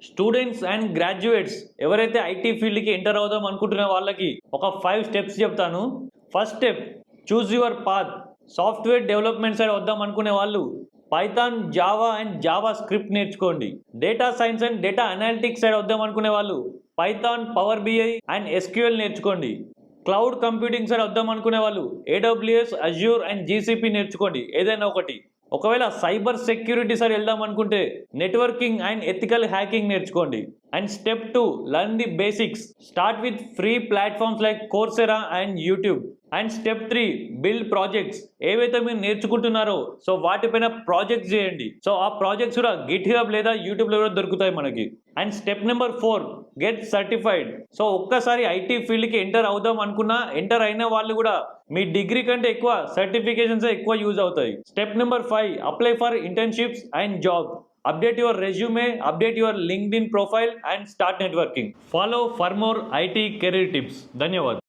Students and graduates ఎవరైతే IT ఫీల్డ్కి enter అవుదాం అనుకుంటున్న వాళ్ళకి ఒక 5 స్టెప్స్ చెప్తాను. First step, choose your path. Software development side వద్దాం అనుకునే వాళ్ళు Python, Java and JavaScript నేర్చుకోండి. Data science and data analytics side వద్దాం అనుకునే వాళ్ళు Python, Power BI and SQL నేర్చుకోండి. క్లౌడ్ కంప్యూటింగ్ సైడ్ వద్దాం అనుకునే వాళ్ళు ఏడబ్ల్యూఎస్, అజ్యూర్ అండ్ జీసీపీ నేర్చుకోండి, ఏదైనా ఒకటి. ఒకవేళ సైబర్ సెక్యూరిటీ సైడ్ వెళ్దాం అనుకుంటే నెట్వర్కింగ్ అండ్ ఎథికల్ హ్యాకింగ్ నేర్చుకోండి. And step 2, learn the basics. Start with free platforms like Coursera and YouTube. And step 3, build projects. ఏవైతే మీరు నేర్చుకుంటున్నారో సో వాటిపైన ప్రాజెక్ట్స్ చేయండి. సో ఆ ప్రాజెక్ట్స్ కూడా గిట్ హబ్ లేదా యూట్యూబ్లో కూడా దొరుకుతాయి మనకి. And step number 4, get certified. So ఒక్కసారి ఐటీ ఫీల్డ్కి ఎంటర్ అవుదాం అనుకున్నా ఎంటర్ అయిన వాళ్ళు కూడా మీ డిగ్రీ కంటే ఎక్కువ సర్టిఫికేషన్స్ ఎక్కువ యూజ్ అవుతాయి. Step number 5, apply for internships and job. Update your resume, update your LinkedIn profile and start networking. Follow for more IT career tips. Dhanyawad.